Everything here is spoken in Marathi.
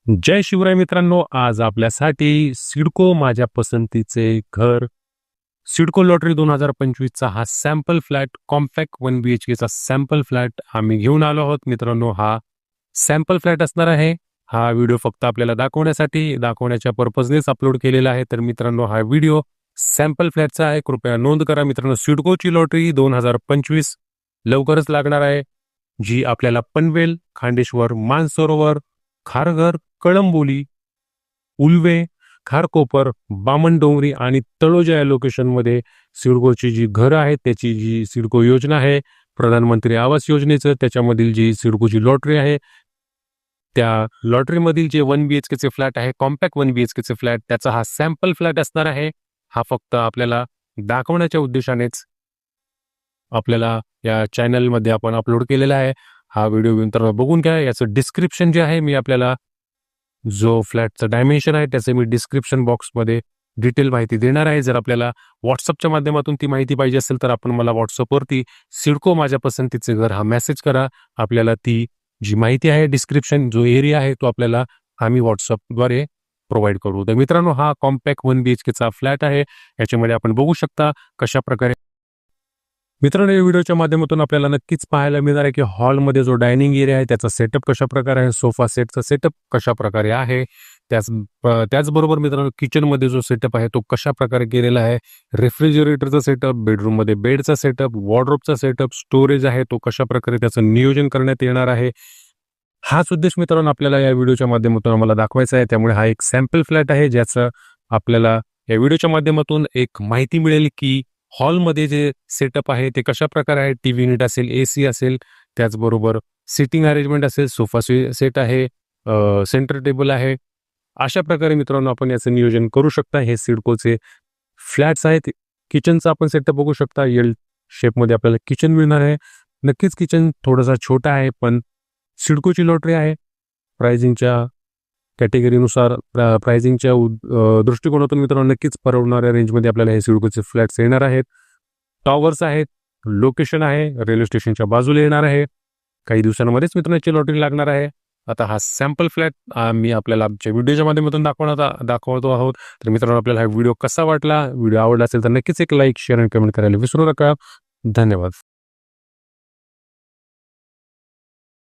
जय शिवराय मित्रांनो, आज आपल्यासाठी सिडको माझ्या पसंतीचे घर, सिडको लॉटरी 2025 चा हा सॅम्पल फ्लॅट, कॉम्पॅक्ट 1 BHK चा सॅम्पल फ्लॅट आम्ही घेऊन आलो आहोत. मित्रांनो, हा सॅम्पल फ्लॅट असणार आहे. हा व्हिडिओ फक्त आपल्याला दाखवण्याच्या पर्पजनेच अपलोड केलेला आहे. तर मित्रांनो, हा व्हिडिओ सॅम्पल फ्लॅटचा आहे. कृपया नोंद करा मित्रांनो. सिडकोची लॉटरी 2025 लवकरच लागणार आहे, जी आपल्याला पनवेल, खांडेश्वर, मानसरोवर, खारघर, कळंबोली, उल्वे, खारकोपर, बामणडोंगरी आणि तळोजा या लोकेशनमध्ये सिडकोची जी घरं आहेत, त्याची जी सिडको योजना आहे, प्रधानमंत्री आवास योजनेचं, त्याच्यामधील जी सिडकोची लॉटरी आहे, त्या लॉटरीमधील जे 1 BHK चे फ्लॅट आहे, कॉम्पॅक्ट 1 BHK चे फ्लॅट, त्याचा हा सॅम्पल फ्लॅट असणार आहे. हा फक्त आपल्याला दाखवण्याच्या उद्देशानेच आपल्याला या चॅनलमध्ये आपण अपलोड केलेला आहे. हा व्हिडिओ नंतर बघून घ्या. याचं डिस्क्रिप्शन जे आहे, मी आपल्याला जो फ्लॅटचा डायमेन्शन आहे त्याचे मी डिस्क्रिप्शन बॉक्समध्ये डिटेल माहिती देणार आहे. जर आपल्याला व्हॉट्सअपच्या माध्यमातून ती माहिती पाहिजे असेल तर आपण मला व्हॉट्सअपवरती सिडको माझ्या पसंतीचे घर हा मेसेज करा. आपल्याला ती जी माहिती आहे, डिस्क्रिप्शन जो एरिया आहे, तो आपल्याला आम्ही व्हॉट्सअपद्वारे प्रोव्हाइड करू. तर मित्रांनो, हा कॉम्पॅक्ट 1 BHK चा फ्लॅट आहे. याच्यामध्ये आपण बघू शकता कशा प्रकारे. मित्रांनो, या व्हिडिओच्या माध्यमातून आपल्याला नक्कीच पाहायला मिळणार आहे की हॉलमध्ये जो डायनिंग एरिया आहे त्याचा सेटअप कशा प्रकारे आहे, सोफा सेटचा सेटअप कशा प्रकारे आहे, त्याचबरोबर मित्रांनो किचनमध्ये जो सेटअप आहे तो कशा प्रकारे केलेला आहे, रेफ्रिजरेटरचा सेटअप, बेडरूममध्ये बेडचा सेटअप, वॉर्डरोबचा सेटअप, स्टोरेज आहे तो कशा प्रकारे त्याचं नियोजन करण्यात येणार आहे, हाच उद्देश मित्रांनो आपल्याला या व्हिडिओच्या माध्यमातून आम्हाला दाखवायचा आहे. त्यामुळे हा एक सॅम्पल फ्लॅट आहे, ज्याचं आपल्याला या व्हिडिओच्या माध्यमातून एक माहिती मिळेल की हॉलमध्ये जे सेटअप आहे ते कशा प्रकारे आहे. टीव्ही युनिट असेल, AC असेल, त्याचबरोबर सिटिंग अरेंजमेंट असेल, सोफा सेट आहे, सेंटर टेबल आहे. अशा प्रकारे मित्रांनो आपण याचं नियोजन करू शकता. हे सिडकोचे फ्लॅट्स आहेत. किचनचा आपण सेटअप बघू शकता. एल शेपमध्ये आपल्याला किचन मिळणार आहे. नक्कीच किचन थोडासा छोटा आहे, पण सिडकोची लॉटरी आहे. प्राइसिंगच्या कॅटेगरीनुसार प्राइसिंगच्या दृष्टिकोनातून मित्रांनो नक्कीच परवडणाऱ्या रेंजमध्ये आपल्याला हे सिडकोचे फ्लॅट्स येणार आहेत. टॉवर्स आहेत, लोकेशन आहे, रेल्वे स्टेशनच्या बाजूला येणार आहे. काही दिवसांमध्येच मित्रांनो याची लॉटरी लागणार आहे. आता हा सॅम्पल फ्लॅट मी आपल्याला आमच्या व्हिडिओच्या माध्यमातून दाखवतो आहोत. तर मित्रांनो, आपल्याला हा व्हिडिओ कसा वाटला, व्हिडिओ आवडला असेल तर नक्कीच एक लाईक, शेअर आणि कमेंट करायला विसरू नका. धन्यवाद.